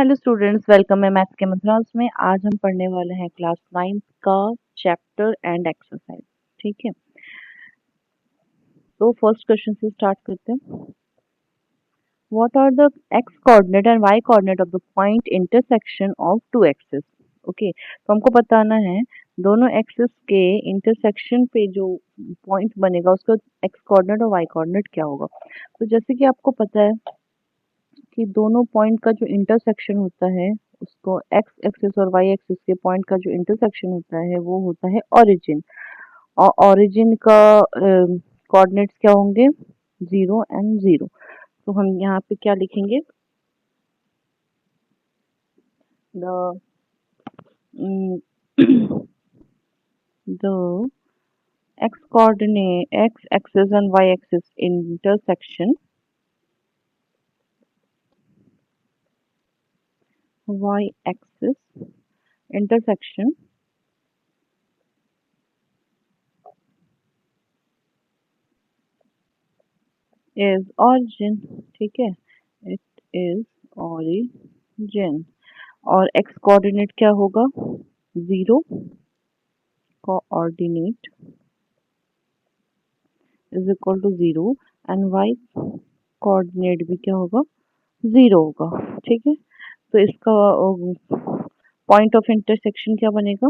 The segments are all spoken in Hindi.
हेलो स्टूडेंट्स, वेलकम है मैथ्स के मद्रास में। आज हम पढ़ने वाले हैं क्लास 9 का चैप्टर एंड एक्सरसाइज। ठीक है, तो फर्स्ट क्वेश्चन से स्टार्ट करते हैं। What are the X coordinate and Y coordinate of the point intersection of two axis. Okay, तो हमको बताना है दोनों एक्सिस के इंटरसेक्शन पे जो पॉइंट बनेगा उसका एक्स कोऑर्डिनेट और वाई कोऑर्डिनेट क्या होगा। तो जैसे कि आपको पता है कि दोनों पॉइंट का जो इंटरसेक्शन होता है उसको एक्स एक्सिस और वाई एक्सिस के पॉइंट का जो इंटरसेक्शन होता है वो होता है ओरिजिन। और ओरिजिन का कोऑर्डिनेट्स क्या होंगे, 0 एंड 0। तो हम यहाँ पे क्या लिखेंगे, the the x coordinate x axis and y axis intersection y axis intersection is origin। ठीक है, it is origin। और x कोऑर्डिनेट क्या होगा, 0 coordinate is equal to 0 and y coordinate भी क्या होगा, 0 होगा। ठीक है, तो इसका पॉइंट ऑफ इंटरसेक्शन क्या बनेगा,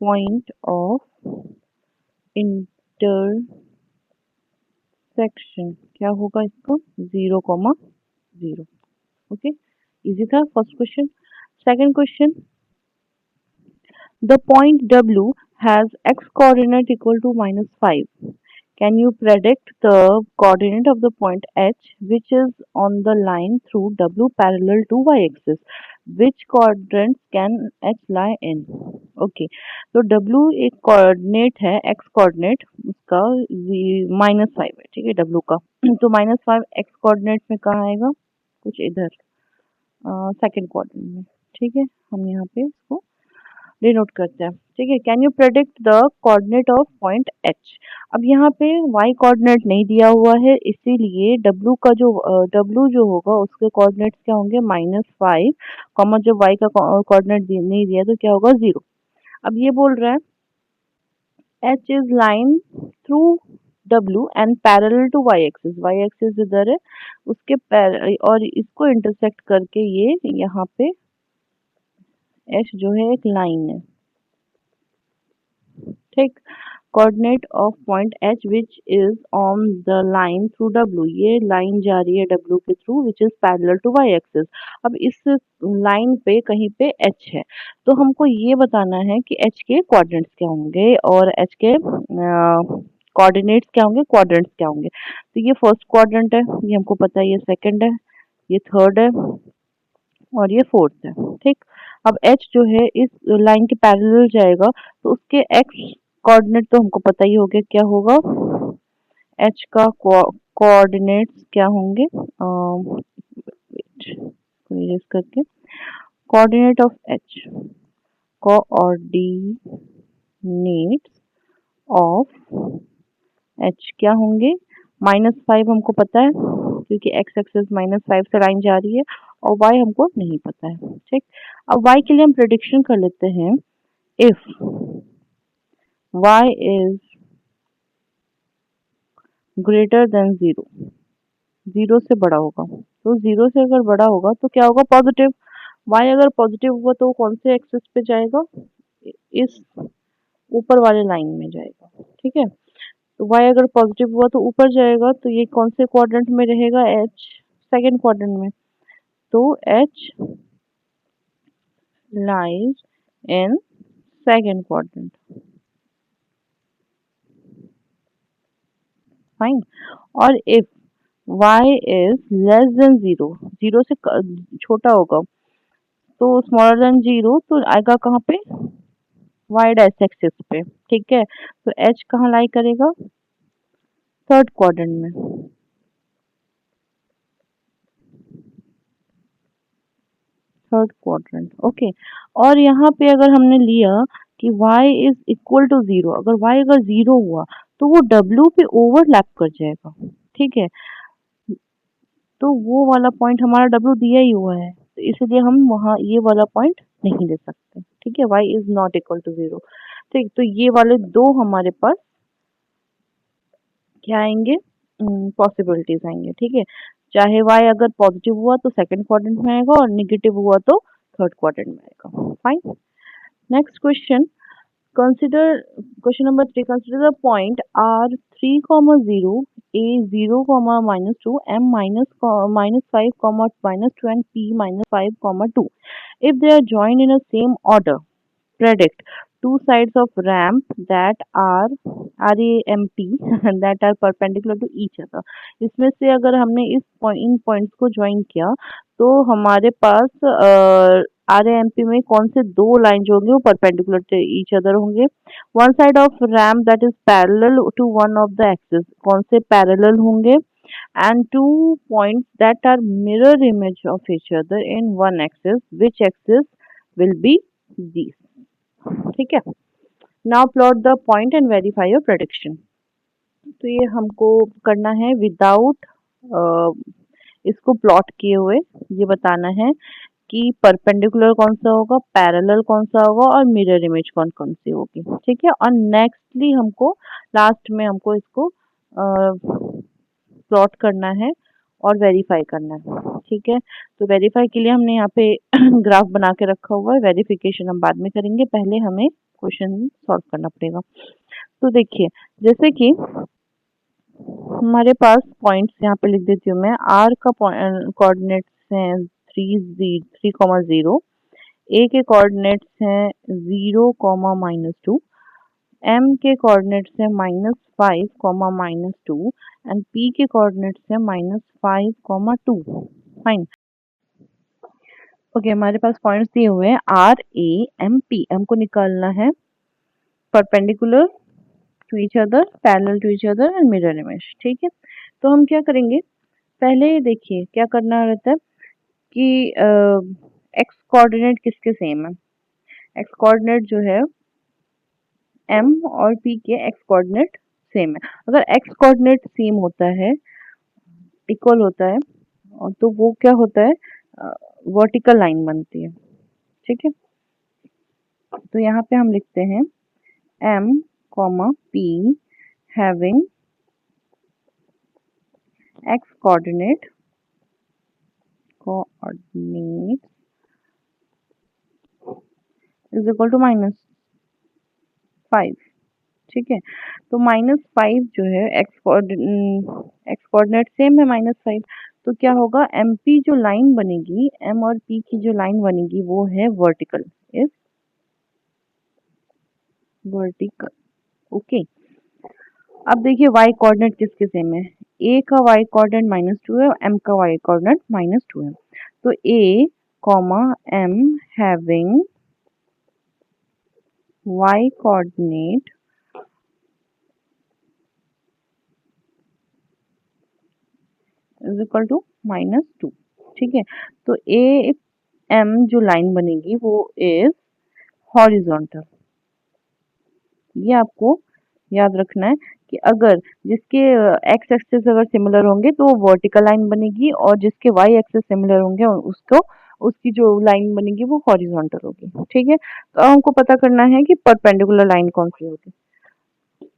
पॉइंट ऑफ इंटरसेक्शन क्या होगा इसका, 0,0। ओके, इजी था first question. Second question, the point W has x coordinate equal to -5. Can you predict the coordinate of the point H which is on the line through W parallel to y-axis? Which quadrants can H lie in? Okay, तो W एक कोऑर्डिनेट है, x कोऑर्डिनेट उसका -5 है। ठीक है, W का तो -5 x कोऑर्डिनेट में कहाँ आएगा, कुछ इधर सेकंड क्वाड्रेंट में। ठीक है, हम यहाँ पे इसको डिनोट करते हैं। ठीक है, can you predict the coordinate of point H. अब यहाँ पे y कोऑर्डिनेट नहीं दिया हुआ है, इसीलिए w का जो w जो होगा उसके कोऑर्डिनेट्स क्या होंगे, -5, कॉमा जब y का कोऑर्डिनेट नहीं दिया तो क्या होगा, 0। अब ये बोल रहा है h is line through w and parallel to y axis, y axis इधर है उसके और इसको इंटरसेक्ट करके ये यहाँ पे h जो है एक लाइन है। ठीक, coordinate of point H which is on the line through W, ये लाइन जा रही है डब्ल्यू के through which is parallel to Y axis. अब इस लाइन पे कहीं पे एच है, तो हमको ये बताना है कि एच के कोऑर्डिनेट्स क्या होंगे और एच के कोऑर्डिनेट्स क्या होंगे, क्वाड्रेंट्स क्या होंगे। तो ये फर्स्ट क्वाड्रेंट है, ये हमको पता है, ये सेकंड है, ये थर्ड है और ये फोर्थ है। ठीक, अब h जो है इस लाइन के पैरेलल जाएगा तो उसके x कोऑर्डिनेट तो हमको पता ही हो गया क्या होगा, h का कोऑर्डिनेट्स क्या होंगे, इरेज करके, coordinate of h, coordinates of h क्या होंगे, -5 हमको पता है क्योंकि x एक्सिस -5 से लाइन जा रही है और y हमको नहीं पता है। ठीक, अब y के लिए हम प्रेडिक्शन कर लेते हैं, if y is greater than 0, 0 से बड़ा होगा, तो 0 से अगर बड़ा होगा तो क्या होगा, पॉजिटिव। y अगर पॉजिटिव हुआ तो कौन से एक्सिस पे जाएगा, इस ऊपर वाले लाइन में जाएगा। ठीक है, तो y अगर पॉजिटिव हुआ तो ऊपर जाएगा, तो ये कौन से क्वाड्रेंट में रहेगा, h सेकंड क्वाड्रेंट में। तो h lies in second quadrant। Fine, और if y is less than 0, 0 से छोटा होगा तो स्मॉलर देन 0 तो आएगा कहाँ पे, y डैश एक्सिस पे। ठीक है, तो h कहाँ लाई करेगा, थर्ड क्वाड्रेंट में। Third quadrant, okay. और यहाँ पे अगर हमने लिया कि y इज इक्वल टू 0, अगर y अगर 0 हुआ तो वो w पे ओवरलैप कर जाएगा। ठीक है, तो वो वाला पॉइंट हमारा w दिया ही हुआ है, तो इसलिए हम वहाँ ये वाला पॉइंट नहीं ले सकते। ठीक है, y is not equal to 0। ठीक, तो ये वाले दो हमारे पास क्या आएंगे, पॉसिबिलिटीज आएंगे। ठीक है, चाहे y अगर पॉजिटिव हुआ तो सेकंड क्वाड्रेंट में आएगा और नेगेटिव हुआ तो थर्ड क्वाड्रेंट में आएगा। Fine. Next question, consider question number 3, consider the point r 3 comma 0, a 0 comma minus 2, m minus 5 comma minus 2 and p minus 5 comma 2. If they are joined in a same order, predict two sides of ramp that are ramp that are perpendicular to each other. इसमें से अगर हमने इन पॉइंट्स को ज्वाइन किया तो हमारे पास RAMP में कौन से दो लाइन जो होंगे वो परपेंडिकुलर टू ईच अदर होंगे। One side of ramp that is parallel to one of the axis, कौन से पैरेलल होंगे, and two points that are mirror image of each other in one axis, which axis will be these। ठीक है, now plot the point and verify your prediction. तो ये हमको करना है विदाउट इसको प्लॉट किए हुए, ये बताना है कि परपेंडिकुलर कौन सा होगा, पैरेलल कौन सा होगा और मिरर इमेज कौन कौन सी होगी। ठीक है, और नेक्स्टली हमको लास्ट में हमको इसको प्लॉट करना है और वेरीफाई करना है। ठीक है, तो वेरीफाई के लिए हमने यहाँ पे ग्राफ बना के रखा हुआ है, वेरिफिकेशन हम बाद में करेंगे, पहले हमें क्वेश्चन सॉल्व करना पड़ेगा। तो देखिए, जैसे कि हमारे पास पॉइंट्स यहाँ पे लिख देती हूँ मैं, आर का कोऑर्डिनेट्स हैं 3,0, ए के कोऑर्डिनेट्स हैं 0, -2, एम के कोऑर्डिनेट्स हैं -5, -2 एंड पी के कोऑर्डिनेट्स हैं -5, 2। फाइन। ओके, हमारे पास पॉइंट्स दिए हुए हैं आर ए एम पी, हमको निकालना है perpendicular to each other, parallel to each other and mirror image. ठीक है, तो हम क्या करेंगे, पहले देखिए क्या करना रहता है कि एक्स कोऑर्डिनेट किसके सेम है। एक्स कोऑर्डिनेट जो है एम और पी के एक्स कोऑर्डिनेट सेम है। अगर एक्स कोऑर्डिनेट सेम होता है, इक्वल होता है, तो वो क्या होता है, वर्टिकल लाइन बनती है। ठीक है, तो यहाँ पे हम लिखते हैं M comma P having X coordinate is equal to -5। ठीक है, तो -5 जो है एक्स कोऑर्डिनेट सेम है -5, तो क्या होगा, एम पी जो लाइन बनेगी, एम और पी की जो लाइन बनेगी वो है वर्टिकल, इज वर्टिकल। ओके, अब देखिए y कोऑर्डिनेट किसके सेम है, a का y कोऑर्डिनेट -2 है और m का y कोऑर्डिनेट -2 है। तो a comma m having y coordinate is equal to -2। ठीक है, तो ए एम जो लाइन बनेगी वो इज हॉरिजॉन्टल। ये आपको याद रखना है कि अगर जिसके एक्स एक्सिस अगर सिमिलर होंगे तो वो वर्टिकल लाइन बनेगी और जिसके वाई एक्सिस सिमिलर होंगे उसको उसकी जो लाइन बनेगी वो हॉरिजॉन्टल होगी। ठीक है, तो अब हमको पता करना है कि परपेंडिकुलर लाइन कौन सी होगी।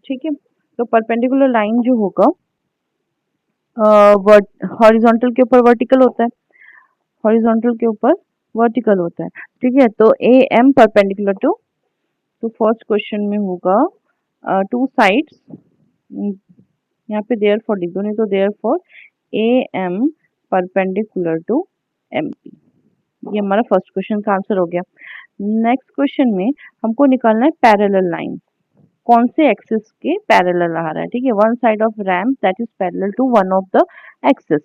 ठीक है, तो परपेंडिकुलर लाइन जो होगा हॉरिजॉन्टल के ऊपर वर्टिकल होता है, हॉरिजॉन्टल के ऊपर वर्टिकल होता है। ठीक है, तो ए एम परपेंडिकुलर टू, तो फर्स्ट क्वेश्चन में होगा टू साइड्स, यहाँ पे देयर फॉर लिख दो, नहीं तो therefore A M perpendicular to M P. ये हमारा फर्स्ट क्वेश्चन का आंसर हो गया। नेक्स्ट क्वेश्चन में हमको निकालना है पैरेलल लाइन, कौन से एक्सिस के पैरेलल आ रहा है। ठीक है, one side of ramp that is parallel to one of the axis,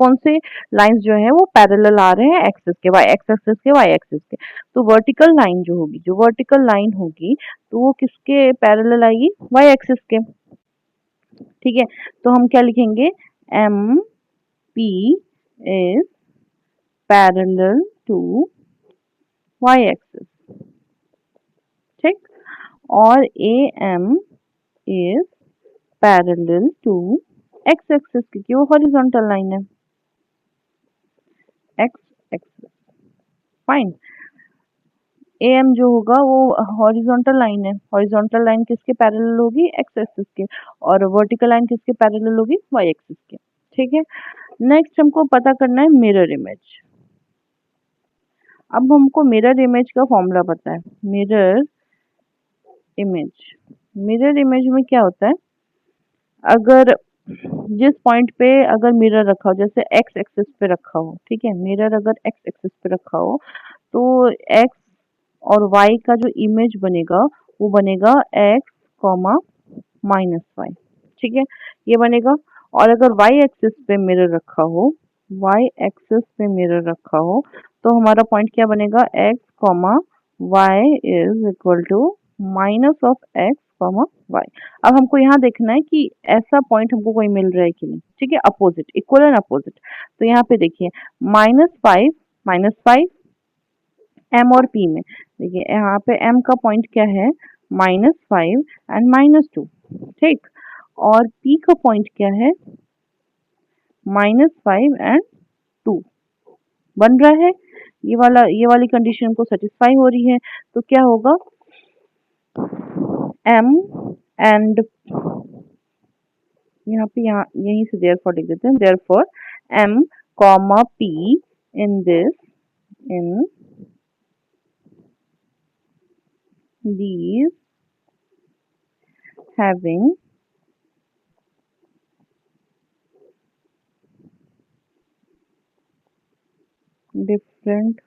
कौन से लाइंस जो है वो पैरेलल आ रहे हैं एक्सिस के, वाई एक्स एक्सिस के, वाई एक्सिस के। तो वर्टिकल लाइन जो होगी, जो वर्टिकल लाइन होगी तो वो किसके पैरेलल आएगी, वाई एक्सिस के। ठीक है, तो हम क्या लिखेंगे, M P is parallel to Y axis. ठीक, और A M is parallel to X axis, क्योंकि वो हॉरिजॉन्टल लाइन है, X axis. Fine. A M जो होगा वो हॉरिजॉन्टल लाइन है, हॉरिजॉन्टल लाइन किसके पैरेलल होगी, एक्स एक्सिस के, और वर्टिकल लाइन किसके पैरेलल होगी, वाई एक्सिस के। ठीक है, नेक्स्ट हमको पता करना है मिरर इमेज। अब हमको मिरर इमेज का फॉर्मूला पता है। इमेज मिरर इमेज में क्या होता है, अगर जिस पॉइंट पे अगर मिरर रखा हो, जैसे एक्स एक्सिस पे रखा हो, ठीक है, मिरर अगर एक्स एक्सिस पे रखा हो तो एक्स और वाई का जो इमेज बनेगा वो बनेगा एक्स कॉमा माइनस वाई। ठीक है, ये बनेगा। और अगर वाई एक्सिस पे मिरर रखा हो, वाई एक्सिस पे मिरर रखा हो तो हमारा पॉइंट क्या बनेगा, X comma Y is equal to minus of X comma Y. अब हमको यहाँ देखना है कि ऐसा पॉइंट हमको कोई मिल रहा है कि नहीं। ठीक है, अपोजिट, इक्वल एंड अपोजिट। तो यहाँ पे देखिए माइनस फाइव एम और पी में, देखिए यहाँ पे एम का पॉइंट क्या है, -5 एंड -2। ठीक, और पी का पॉइंट क्या है, -5 एंड 2 बन रहा है। ये वाली कंडीशन को सेटिस्फाई हो रही है। तो क्या होगा, एम एंड यहाँ यहीं से देयरफॉर लिख देते हैं, therefore M comma P in in these having different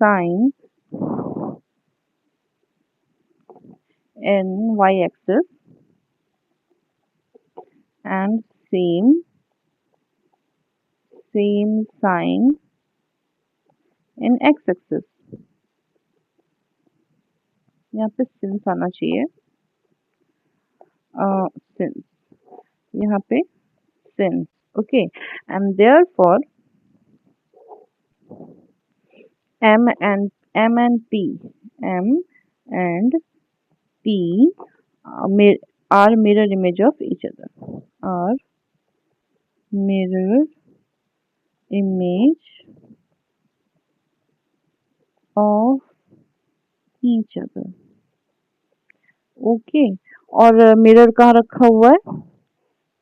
signs in y-axis and same sign in x-axis। यहाँ पे since आना चाहिए, since, यहाँ पे since। okay, and therefore m and p m and p are mirror image of each other, are mirror image of each other। Okay, और मिरर कहाँ रखा हुआ है,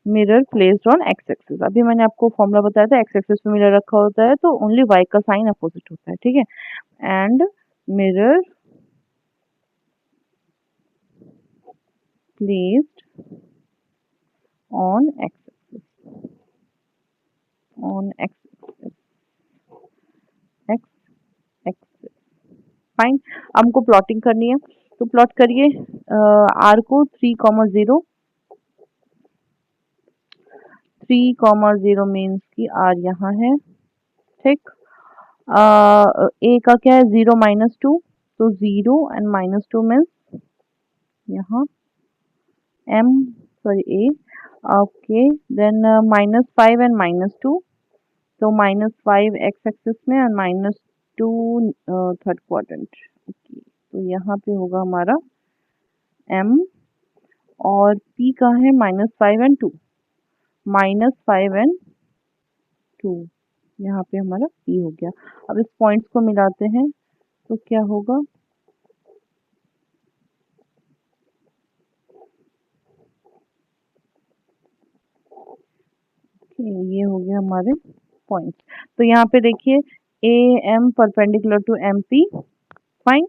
mirror placed on x axis. अभी मैंने आपको फॉर्मूला बताया था, एक्स एक्सिस पे मिरर रखा होता है तो ओनली वाई का साइन अपोजिट होता है। ठीक है, and mirror placed on x axis. Fine, हमको प्लॉटिंग करनी है, तो प्लॉट करिए आर को 3,0, 3,0 मीन्स की आर यहाँ है। ठीक, ए का क्या है, 0 - 2, तो 0 एंड -2 मीन्स यहाँ M, sorry A. Okay, then -5 and -2, तो -5 एक्स एक्सिस में और -2 थर्ड क्वाड्रेंट। ओके, तो यहाँ पे होगा हमारा एम, और पी का है -5 एंड 2, -5 एंड 2, यहाँ पे हमारा पी हो गया। अब इस पॉइंट्स को मिलाते हैं तो क्या होगा, ये हो गया हमारे पॉइंट्स। तो यहाँ पे देखिए A M perpendicular to M P. Fine,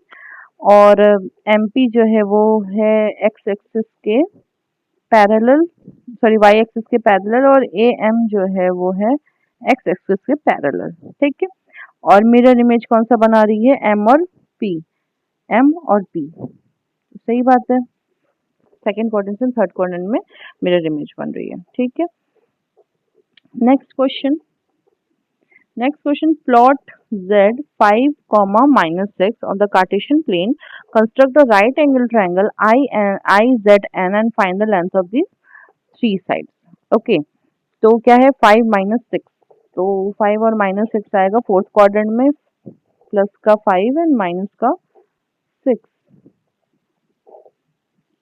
और एम पी जो है वो है एक्स एक्सिस के पैरेलल, सॉरी वाई एक्सिस के पैरेलल, और ए एम जो है वो है एक्स एक्सिस के पैरेलल। ठीक है, और मिरर इमेज कौन सा बना रही है, एम और पी, एम और पी। सही बात है, सेकंड क्वाड्रेंट से थर्ड क्वाड्रेंट में मिरर इमेज बन रही है। ठीक है, next question. plot z 5, -6 on the Cartesian plane. Construct a right angle triangle IZN and find the length of the three sides. Okay, तो क्या है 5 - 6, तो 5 और -6 आएगा फोर्थ क्वाड्रेंट में, प्लस का 5 एंड माइनस का 6।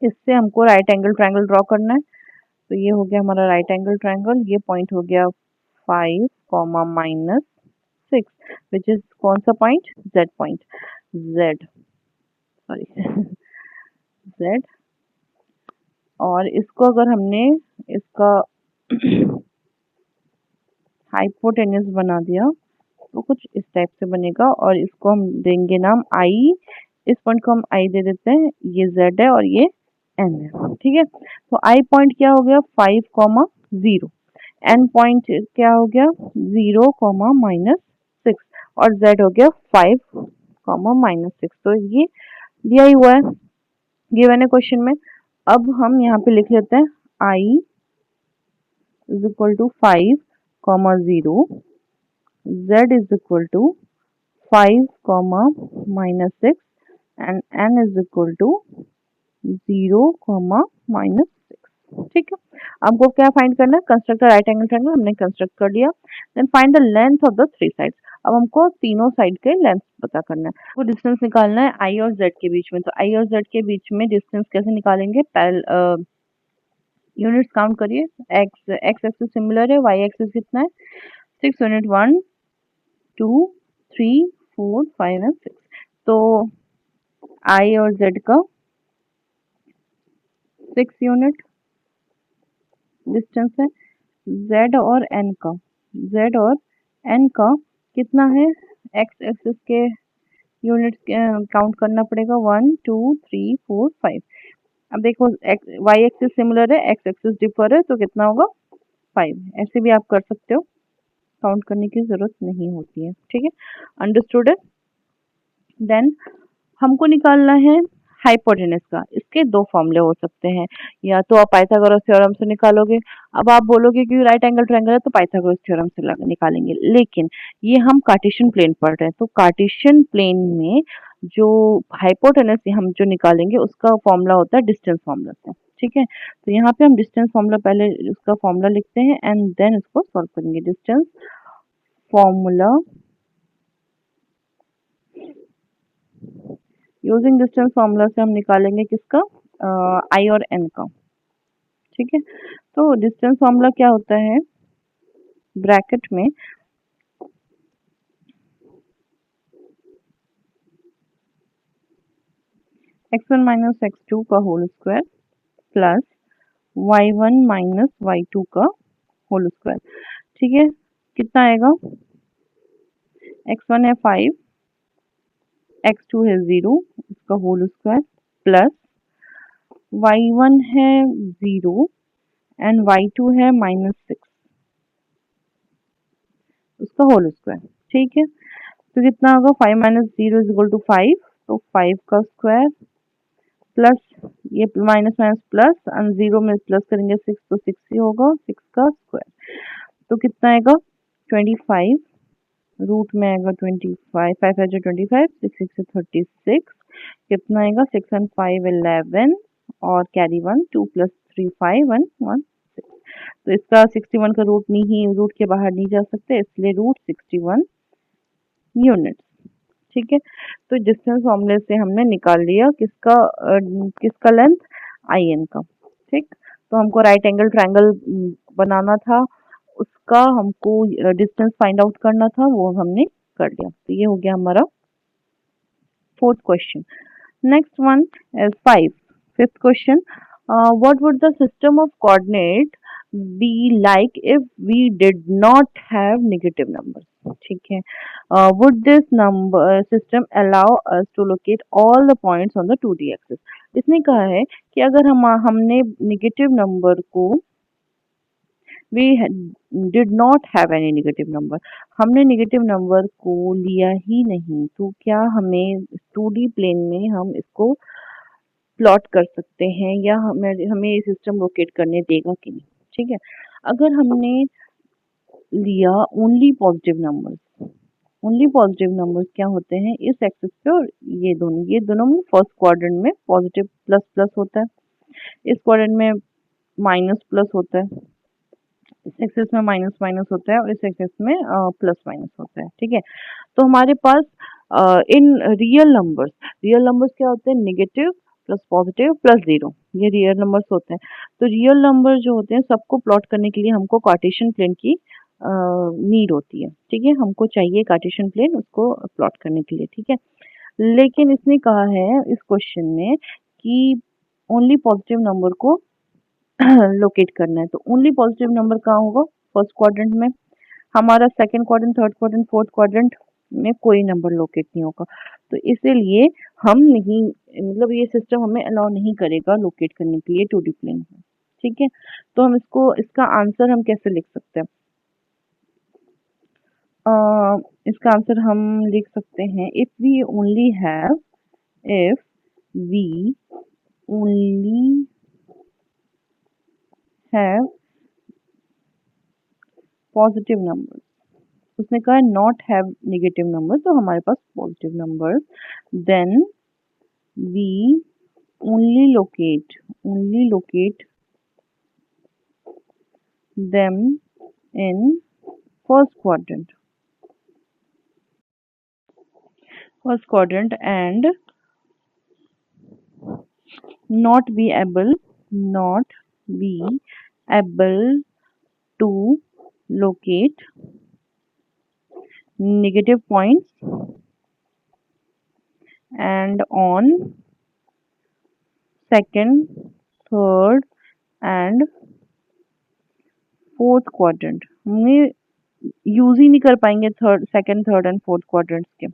इससे हमको राइट एंगल ट्रायंगल ड्रॉ करना है। तो ये हो गया हमारा राइट एंगल ट्रायंगल, ये पॉइंट हो गया 5, -6, 6 विच इज कौन सा point, z point, z sorry z। और इसको अगर हमने इसका हाइपोटेन्यूज बना दिया तो कुछ इस टाइप से बनेगा, और इसको हम देंगे नाम आई, इस पॉइंट को हम आई दे देते हैं, ये z है और ये n है, ठीक है। तो आई पॉइंट क्या हो गया 5,0, n पॉइंट क्या हो गया 0, -6, और z हो गया 5, -6। तो ये दिया ही हुआ है गिवन है क्वेश्चन में। अब हम यहाँ पे लिख लेते हैं i is equal to 5, 0, z is equal to 5, -6 and n is equal to 0, -6। ठीक है। आपको क्या फाइंड करना है, कंस्ट्रक्ट राइट एंगल ट्रायंगल, हमने कंस्ट्रक्ट कर लिया। Then find the length of the three sides. अब हमको तीनों साइड के लेंथ पता करना है। वो डिस्टेंस निकालना है i और z के बीच में। तो i और z के बीच में डिस्टेंस कैसे निकालेंगे, यूनिट्स काउंट करिए। x एक्सिस सिमिलर है, y एक्सिस कितना है 6 यूनिट, 1 2 3 4 5 एंड 6। तो i और z का 6 यूनिट डिस्टेंस है, z और n का कितना है, x एक्सिस के यूनिट काउंट करना पड़ेगा 1 2 3 4 5। अब देखो y एक्सिस सिमिलर है, x एक्सिस डिफर है, तो कितना होगा 5। ऐसे भी आप कर सकते हो, काउंट करने की जरूरत नहीं होती है, ठीक है। अंडरस्टूड है। देन हमको निकालना है हाइपोटेनस का। इसके दो फॉर्मूले हो सकते हैं, या तो आप पाइथागोरस थ्योरम से निकालोगे। अब आप बोलोगे कि राइट एंगल ट्रायंगल है तो पाइथागोरस थ्योरम से निकालेंगे, लेकिन ये हम कार्टेशियन प्लेन पढ़ रहे हैं, तो कार्टेशियन प्लेन में जो हाइपोटेनस हम जो निकालेंगे उसका फॉर्मूला होता है डिस्टेंस फॉर्मूला से, ठीक है। तो यहाँ पे हम डिस्टेंस फॉर्मूला पहले उसका फॉर्मूला लिखते हैं एंड देन इसको सॉल्व करेंगे। Distance formula using distance formula से हम निकालेंगे किसका, आई और एन का, ठीक है। तो डिस्टेंस फॉर्मूला क्या होता है, ब्रैकेट में x1 माइनस x2 का whole square plus y1 minus y2 का होल स्क्वायर, ठीक है। कितना आएगा, x1 है 5, x2 है 0, इसका होल स्क्वायर प्लस y1 है 0 एंड y2 है -6, उसका होल स्क्वायर, ठीक है। तो कितना होगा 5 माइनस 0 इज इक्वल टू 5, तो 5 का स्क्वायर प्लस ये माइनस माइनस प्लस एंड 0 में प्लस करेंगे 6, तो 6 ही होगा, 6 का स्क्वायर। तो कितना आएगा 25, रूट में आएगा 25, 5 है जो 25, 6 6 से 36, कितना आएगा 6 एंड 5 11 और कैरी 1, 2 प्लस 3 5 एंड 1 6। तो इसका 61 का रूट नहीं, रूट के बाहर नहीं जा सकते, इसलिए रूट 61 यूनिट, ठीक है। तो डिस्टेंस फॉर्मूले से हमने निकाल लिया किसका लेंथ, आई एन का, ठीक। तो हमको राइट एंगल ट्रायंगल बनाना था, उसका हमको डिस्टेंस फाइंड आउट करना था, वो हमने कर लिया। तो ये हो गया हमारा fourth question. Next one is fifth question, what would the system of coordinate be like if we did not have negative numbers, ठीक है। would this number system allow us to locate all the points on the 2D axis। इसने कहा है कि अगर हमने नेगेटिव नंबर को we did not have any negative number, हमने नेगेटिव नंबर को लिया ही नहीं, तो क्या हमें 2D प्लेन में हम इसको प्लॉट कर सकते हैं या हमें ये सिस्टम लोकेट करने देगा कि नहीं, ठीक है। अगर हमने लिया ओनली पॉजिटिव नंबर्स क्या होते हैं इस एक्सिस पे, और ये दोनों में फर्स्ट क्वाड्रेंट में पॉजिटिव प्लस प्लस होता है, इस क्वाड्रेंट में माइनस प्लस होता है, इस एक्सिस में माइनस माइनस होता है और इस एक्सिस में प्लस माइनस होता है, ठीक है। तो हमारे पास इन रियल नंबर्स क्या होते हैं, नेगेटिव प्लस पॉजिटिव प्लस 0, ये रियल नंबर्स होते हैं। तो रियल नंबर जो होते हैं सबको प्लॉट करने के लिए हमको कार्टेशियन प्लेन की नीड होती है। ठीक है, हमको चाहिए कार्टेशियन प्लेन उसको प्लॉट करने के लिए। ठीक है, लेकिन इसने कहा है इस क्वेश्चन में कि ओनली पॉजिटिव नंबर को लोकेट करना है। तो ओनली पॉजिटिव नंबर कहाँ होगा? फर्स्ट क्वाड्रेंट में। हमारा second quadrant, third quadrant, fourth quadrant में कोई नंबर लोकेट नहीं होगा। तो इसीलिए हम नहीं, मतलब ये सिस्टम हमें अलाउ नहीं करेगा लोकेट करने के लिए 2D प्लेन में। ठीक है, तो हम इसको, इसका आंसर हम कैसे लिख सकते हैं? इसका आंसर हम लिख सकते हैं, if we only have positive number. उसने कहा नॉट हैव नेगेटिव नंबर, तो हमारे पास positive number, then we only locate them in first quadrant and not be able to locate negative points and on second, third and fourth quadrant हमें यूज ही नहीं कर पाएंगे third, second, third and fourth quadrants के।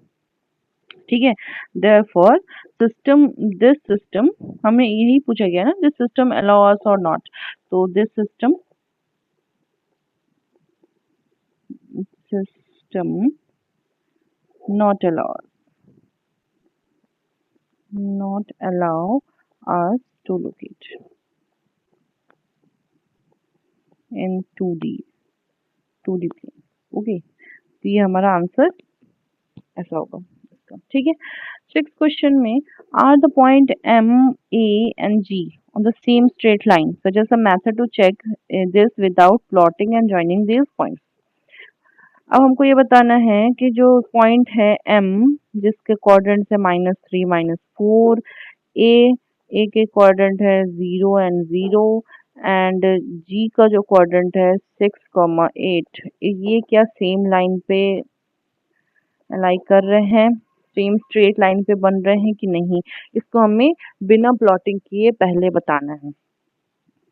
ठीक है, देयरफॉर दिस सिस्टम, हमें यही पूछा गया ना, दिस सिस्टम अलाउ अस और नॉट। तो this system not allow us to locate in 2D plane। Okay, तो ये हमारा आंसर ऐसा होगा इसका। ठीक है, सिक्स क्वेश्चन में, are the point M, A and G on the same straight line, suggest a method to check this without plotting and joining these points। अब हमको ये बताना है कि जो पॉइंट है एम, जिसके क्वाड्रेंट है -3 -4, ए ए के क्वाड्रेंट है 0 एंड 0, एंड जी का जो क्वाड्रेंट है 6, 8, ये क्या सेम लाइन पे अलाई कर रहे हैं, सेम स्ट्रेट लाइन पे बन रहे हैं कि नहीं, इसको हमें बिना प्लॉटिंग किए पहले बताना है।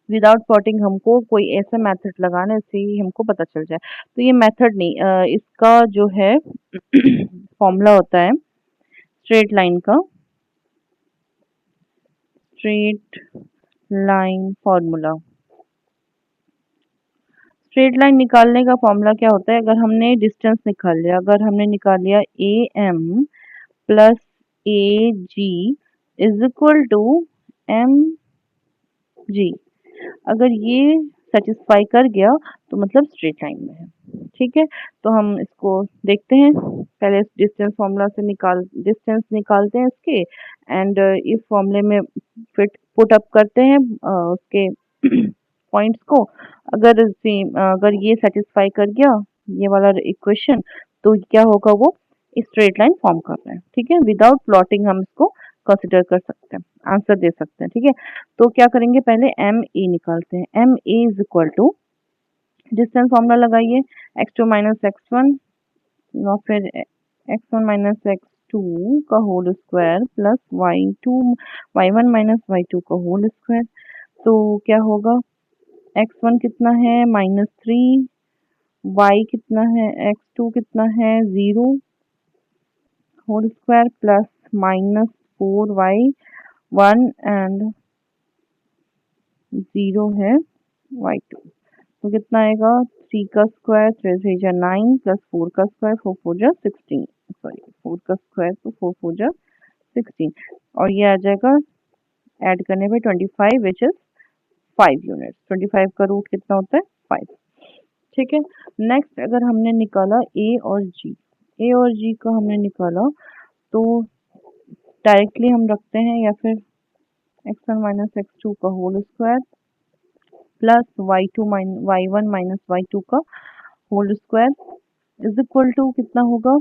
विदाउट प्लॉटिंग हमको कोई ऐसा मेथड लगाना है इससे ही हमको पता चल जाए। तो ये मेथड नहीं, इसका जो है फॉर्मूला होता है स्ट्रेट लाइन का, straight line formula. Straight line निकालने का फॉर्मूला क्या होता है? अगर हमने डिस्टेंस निकाल लिया, अगर हमने निकाल लिया A M plus A G is equal to M G, अगर ये सेटिस्फाई कर गया तो मतलब स्ट्रेट लाइन में है। ठीक है, तो हम इसको देखते हैं, पहले डिस्टेंस फॉर्मूला से डिस्टेंस निकालते हैं इसके, एंड इस फॉर्मूले में फिट पुट अप करते हैं उसके पॉइंट्स को। अगर ये सेटिस्फाई कर गया ये वाला इक्वेशन, तो क्या होगा, वो स्ट्रेट लाइन फॉर्म कर रहे हैं। ठीक है, विदाउट प्लॉटिंग हम इसको कंसिडर कर सकते हैं, आंसर दे सकते हैं। ठीक है, तो क्या करेंगे, पहले एम ए निकालते हैं। M A is equal to, distance formula लगाइए, x2 माइनस x1 और फिर x1 माइनस x2 का whole square plus y1 minus y2 का होल स्क्वायर। तो क्या होगा, x1 कितना है -3, y कितना है, x2 कितना है 0 whole square plus -4y1 and 0 है y2। तो कितना आएगा, 3 का स्क्वायर 3 3 जा 9 प्लस 4 का स्क्वायर 4 4 जा 16, सॉरी 4 का स्क्वायर तो 4 4 जा 16, और ये आ जाएगा ऐड करने पे 25 विच इज 5 यूनिट। 25 का रूट कितना होता है, 5। ठीक है, नेक्स्ट अगर हमने निकाला ए और जी का हमने निकाला, तो डायरेक्टली हम रखते हैं, या फिर x1 माइनस x2 का whole square plus y1 minus y2 का whole square is equal to कितना होगा,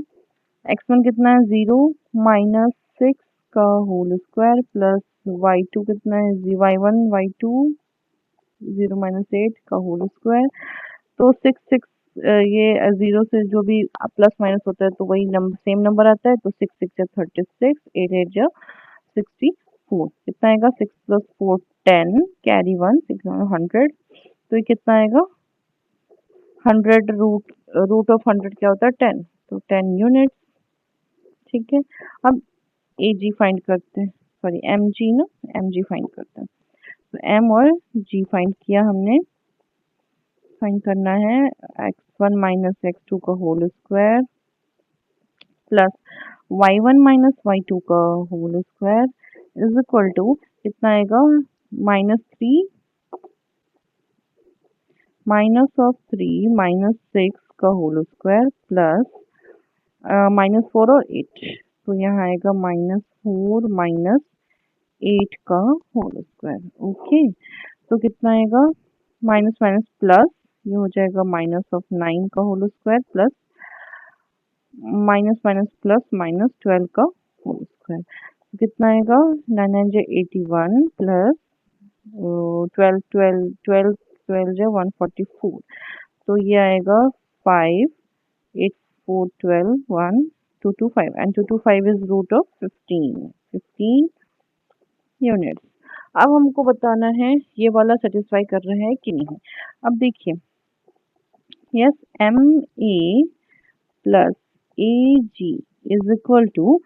x1 कितना है 0 -6 का होल स्क्वायर प्लस y2 कितना है y1 y2 0 -8 का होल स्क्वायर। तो 6 6 ये जीरो से जो भी प्लस माइनस होता है तो वही नंबर सेम नंबर आता है, तो 6 6 36, 8 8 64, कितना आएगा? 6 + 4 10, कैरी 1, 6 100, तो ये कितना आएगा? 100 रूट ऑफ 100 क्या होता है? 10, तो 10 यूनिट। ठीक है, अब ए जी फाइंड करते हैं, सॉरी एम जी ना, एम जी फाइंड करते हैं। तो एम और जी फाइंड किया हमने। फाइंड करना है x1 - x2 का whole square plus y1 - y2 का whole square is equal to कितना आएगा? -3 -3 - 6 का होल स्क्वायर प्लस -4 और 8, तो यहाँ आएगा -4 -8 का होल स्क्वायर। ओके, तो कितना आएगा? माइनस माइनस प्लस, ये हो जाएगा -9 का whole square plus minus minus plus -12 का होल स्क्वायर, तो कितना आएगा? 9 9 81 प्लस 12 12 12 12 144, तो ये आएगा 5 8 4 12 1 2 2 5 and 2 2 5 is root of 15 units. अब हमको बताना है ये वाला सेटिस्फाई कर रहा है कि नहीं। अब देखिए, yes, M A plus A G is equal to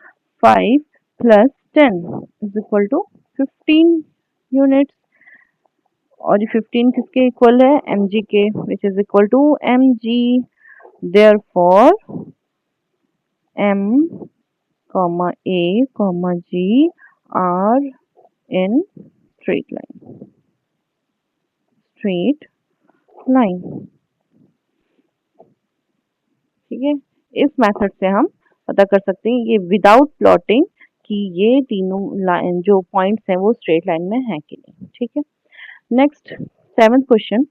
5 plus 10 is equal to 15 units, और ये 15 किसके इक्वल है? एम जी के, which is equal to M G. Therefore M comma A comma G are in straight line. ठीक है, इस मेथड से हम पता कर सकते हैं ये विदाउट प्लॉटिंग कि ये तीनों लाइन जो पॉइंट्स हैं वो स्ट्रेट लाइन में है कि नहीं। ठीक है, next 7th question,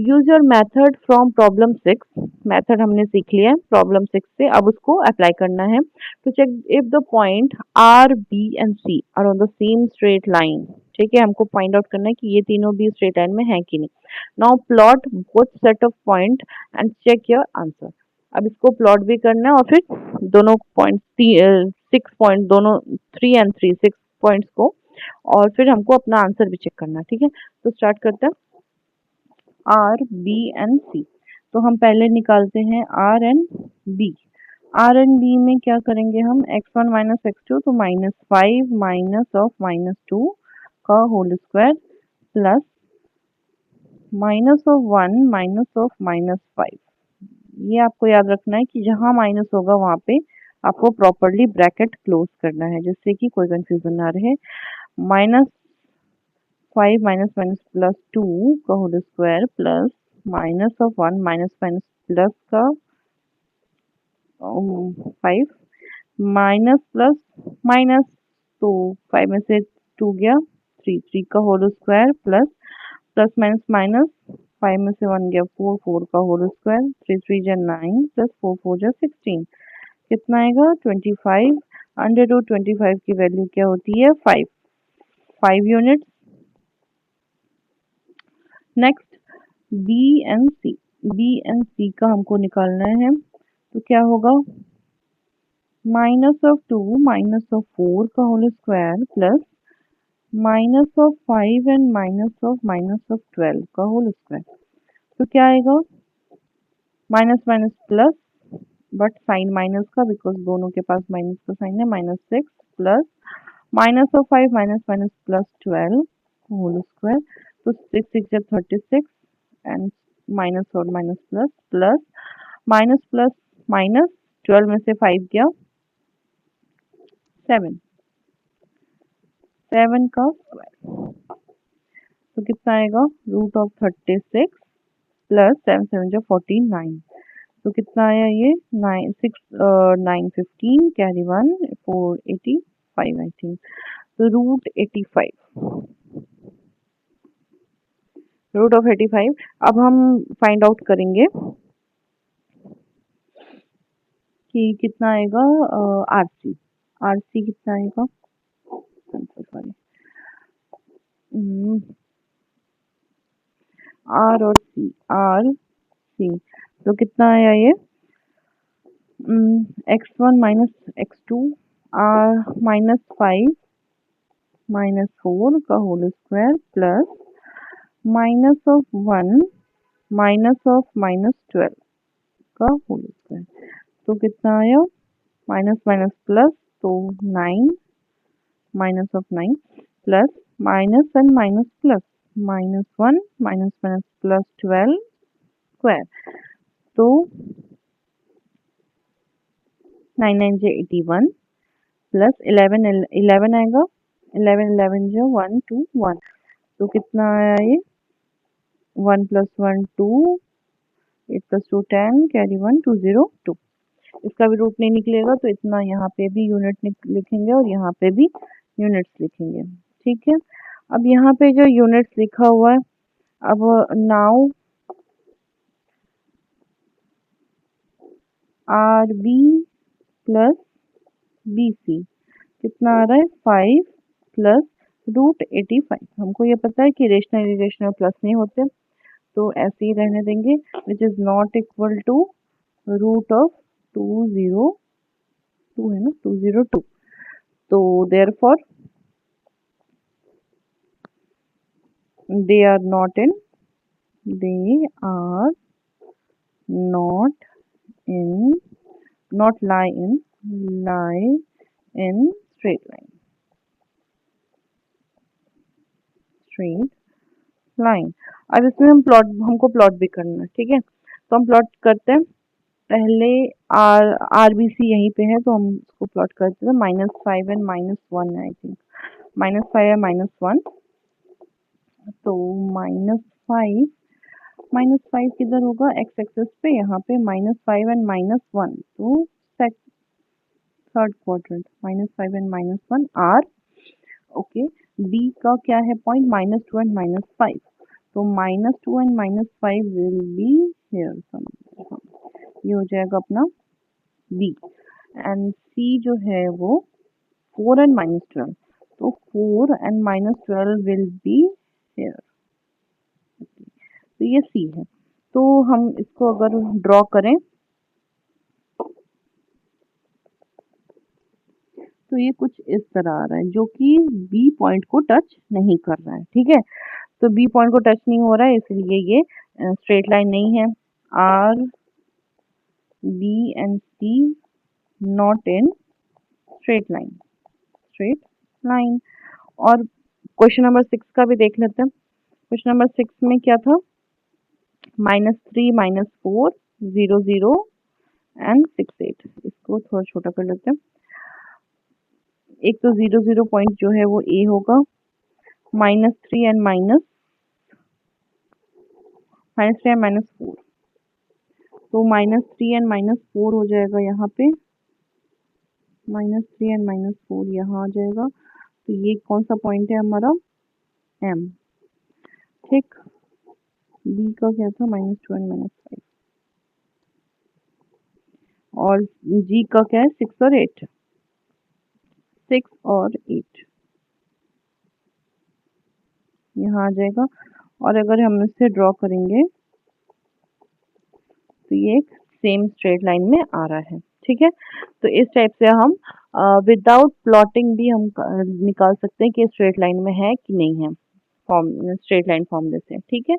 use your method from problem 6। Method हमने सीख लिया है प्रॉब्लम 6 से, अब उसको अप्लाई करना है। तो check if the point R B and C are on the same straight line. ठीक है, हमको फाइंड आउट करना है कि ये तीनों भी स्ट्रेट लाइन में है कि नहीं। Now plot both set of point and check your answer. अब इसको प्लॉट भी करना है और फिर दोनों पॉइंट 6 पॉइंट दोनों 3 और 3 6 पॉइंट्स को, और फिर हमको अपना आंसर भी चेक करना है। ठीक है, तो स्टार्ट करते हैं आर बी एंड सी। तो हम पहले निकालते हैं R and B. R and B में क्या करेंगे हम? x1 - x2, तो -5 माइनस ऑफ -2 का whole square plus -1 minus of -5। ये आपको याद रखना है कि जहाँ माइनस होगा वहाँ पे आपको प्रॉपरली ब्रैकेट क्लोज करना है जिससे कि कोई कंफ्यूजन ना रहे। -5 माइनस माइनस प्लस 2 का whole square plus -1 minus minus plus का 5 माइनस प्लस माइनस, तो 5 में से 2 गया 3 का whole square plus plus minus minus, 5 में से 1 गया 4 का होल स्क्वायर, 3 3 9 प्लस 4 16, कितना आएगा? 25। अंडर रूट 25 की वैल्यू क्या होती है? 5 unit. Next B and C. B and C का हमको निकालना है, तो क्या होगा? -2 -4 का होल स्क्वायर प्लस -5 एंड -12 का होल स्क्वायर, तो क्या आएगा? Minus minus plus, but sign minus का, बिकॉज दोनों के पास माइनस का साइन है, -6 plus -5 minus minus plus 12 whole square, तो 6 6 36 एंड माइनस और minus plus plus plus minus 12 में से 5 गया 7 7 का स्क्वायर, तो कितना आएगा? रूट ऑफ 36 प्लस 7 7 जो 49, तो कितना आया ये? 9 6 9 15, कैरी 1 4 85 आई थिंक, तो रूट ऑफ 85। अब हम फाइंड आउट करेंगे कि कितना आएगा आरसी। आरसी कितना आएगा? सॉरी, आर और सी, आर सी, तो कितना आया ये, x1 माइनस x2 -5 -4 का होल स्क्वायर प्लस -1 -12 का होल स्क्वायर। तो कितना आया, माइनस माइनस प्लस, तो 9 -9 प्लस -1 -1 प्लस 12 स्क्वायर। तो 9 9 जे 81 प्लस 11 11 आएगा, 11 11 जो 1 2 1। तो कितना आया ये, 1 प्लस 1 2, 8 प्लस 2 10, कैरी 1 2 0 2। इसका भी रूट नहीं निकलेगा तो इतना यहाँ पे भी यूनिट लिखेंगे और यहाँ पे भी यूनिट्स लिखेंगे। ठीक है, अब यहाँ पे जो यूनिट्स लिखा हुआ है, अब now R B plus B C कितना आ रहा है, 5 प्लस √85। हमको ये पता है कि रेशनल इरेशनल प्लस नहीं होते, तो ऐसे ही रहने देंगे, which is not equal to √202 है ना, 202। तो therefore they are not in they are not in not lie in straight line। अब इसमें हमको प्लॉट भी करना है, ठीक है। तो हम प्लॉट करते हैं, पहले आर बी सी यहीं पे है तो हम इसको प्लॉट करते हैं। -5 एंड -1 है, आई थिंक -5 है -1। तो -5 किधर होगा, एक्स एक्सेस पे, यहाँ पे -5 एंड -1, तो third quadrant, -5 and -1 R. Okay, B का क्या है पॉइंट, -2 एंड -5, तो -2 and -5 will be here somewhere, ये हो जाएगा अपना बी। एंड सी जो है वो 4 एंड -12, तो 4 एंड -12 विल बी हियर, तो ये सी है। तो हम इसको अगर ड्रॉ करें तो ये कुछ इस तरह आ रहा है, जो कि बी पॉइंट को टच नहीं कर रहा है, ठीक है। तो बी पॉइंट को टच नहीं हो रहा है, इसलिए ये स्ट्रेट लाइन नहीं है। R B and C not in straight line. और क्वेश्चन नंबर 6 का भी देख लेते हैं। क्वेश्चन नंबर 6 में क्या था, -3 -4 0 0 एंड 6 8। इसको थोड़ा छोटा कर लेते हैं। एक तो 0 0 पॉइंट जो है वो ए होगा, -3 एंड -4, तो -3 एंड -4 हो जाएगा यहाँ पे, -3 एंड -4 यहाँ आ जाएगा। तो ये कौन सा पॉइंट है हमारा, एम, ठीक। बी का क्या था, -2 एंड -5, और जी का क्या है, 6 और 8, 6 और 8 यहाँ आ जाएगा। और अगर हम इसे ड्रॉ करेंगे तो ये एक सेम स्ट्रेट लाइन में आ रहा है, ठीक है। तो इस टाइप से हम विदाउट प्लॉटिंग भी हम निकाल सकते हैं कि स्ट्रेट लाइन में है कि नहीं है, फॉर्म स्ट्रेट लाइन फॉर्मूले से, ठीक है।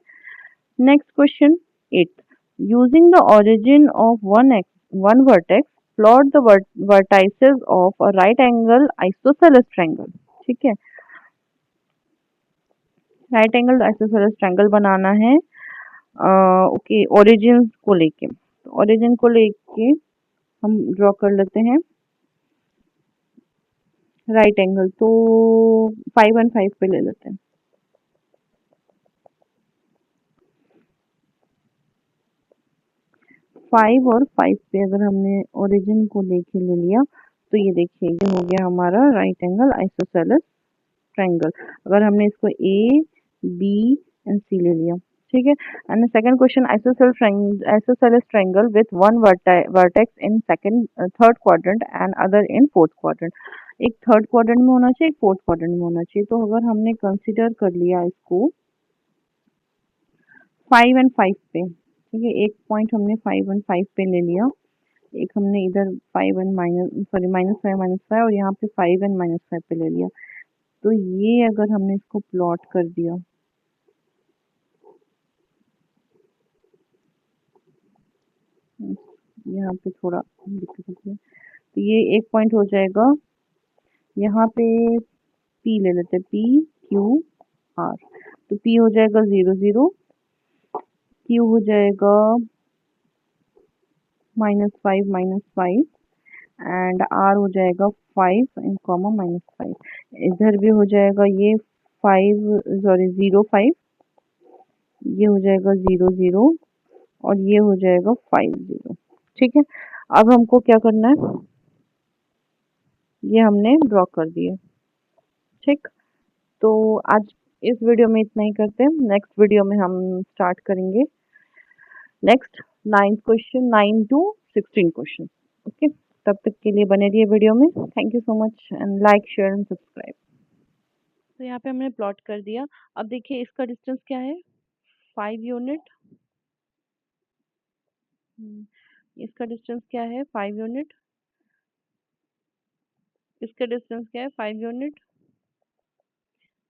Next question 8, using the origin of one vertex plot the vertices of a right angle isosceles triangle, ठीक है। राइट एंगल आइसोसेलेस ट्रायंगल बनाना है, ओके, ओरिजिन को लेके। तो ओरिजिन को लेके हम ड्रॉ कर लेते हैं राइट एंगल, तो 5 एंड 5 पे ले लेते हैं। 5 और 5 पे अगर हमने ओरिजिन को लेके ले लिया तो ये देखिए ये हो गया हमारा राइट एंगल आइसोसेलेस ट्रायंगल। अगर हमने इसको ए बी एंड सी ले लिया, ठीक है। And second question, isosceles triangle with one vertex in second third quadrant and other in fourth quadrant. एक थर्ड क्वाड्रेंट में होना चाहिए, एक फोर्थ क्वाड्रेंट में होना चाहिए। तो अगर हमने कंसीडर कर लिया इसको 5 एंड 5 पे, ठीक है, एक पॉइंट हमने 5 1 5 पे ले लिया, एक हमने इधर 5 1 - 5 और यहाँ पे 5 n - 5 पे ले लिया। तो ये अगर हमने इसको प्लॉट कर दिया, यहाँ पे थोड़ा दिक्कत होती है, तो ये एक पॉइंट हो जाएगा, यहाँ पे पी ले लेते हैं, पी क्यू आर। तो पी हो जाएगा 0 0, क्यू हो जाएगा -5 - 5 एंड आर हो जाएगा 5 इन कॉमा -5। इधर भी हो जाएगा ये 0 5, ये हो जाएगा 0 0 और ये हो जाएगा 5 0। ठीक है, अब हमको क्या करना है, ये हमने ड्रॉ कर दिए। ठीक, तो आज इस वीडियो में इतना ही करते हैं, नेक्स्ट वीडियो में हम स्टार्ट करेंगे next 9th question, 9 to 16 question. Okay, तब तक के लिए बने रहिए वीडियो में। Thank you so much and like share and subscribe. तो यहाँ पे हमने प्लॉट कर दिया। अब देखिए इसका डिस्टेंस क्या है, 5 यूनिट। इसका डिस्टेंस क्या है, 5 यूनिट। इसका डिस्टेंस क्या है, 5 यूनिट।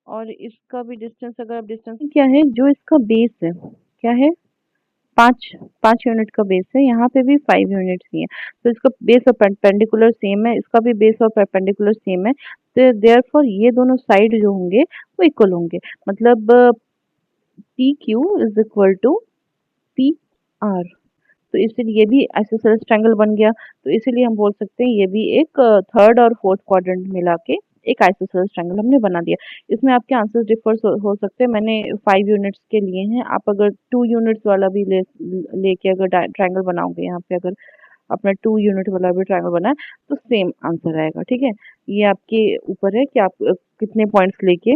और इसका भी डिस्टेंस, अगर आप डिस्टेंस क्या है, जो इसका बेस है क्या है, 5 5 यूनिट का बेस है, यहाँ पे भी 5 यूनिट्स ही है। तो इसका बेस और परपेंडिकुलर सेम है, इसका भी बेस और परपेंडिकुलर सेम है। तो देयरफॉर ये दोनों साइड जो होंगे वो इक्वल होंगे। मतलब P Q is equal to P R. तो इसीलिए ये भी आइसोसेलेस ट्रायंगल बन गया। तो इसीलिए हम बोल सकते हैं ये भी एक थर्ड और फोर्थ क्वाड्रेंट मिला के एक आइसोसेलेस ट्रायंगल हमने बना दिया। इसमें आपके आंसर्स डिफर हो सकते हैं। मैंने 5 यूनिट्स के लिए हैं, आप अगर 2 यूनिट्स वाला भी लेके अगर ट्रायंगल बनाओगे, यहाँ पे अगर अपना 2 यूनिट वाला भी ट्रायंगल बनाए तो सेम आंसर आएगा। ठीक है, ये आपके ऊपर है कि आप कितने पॉइंट्स लेके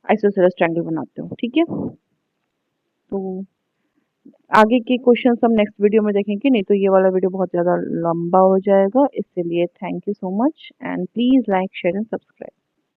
आइसोसेलेस ट्रायंगल बनाते हो। ठीक है, तो आगे के क्वेश्चन हम नेक्स्ट वीडियो में देखेंगे, नहीं तो ये वाला वीडियो बहुत ज़्यादा लंबा हो जाएगा। इसके लिए thank you so much and please like share and subscribe.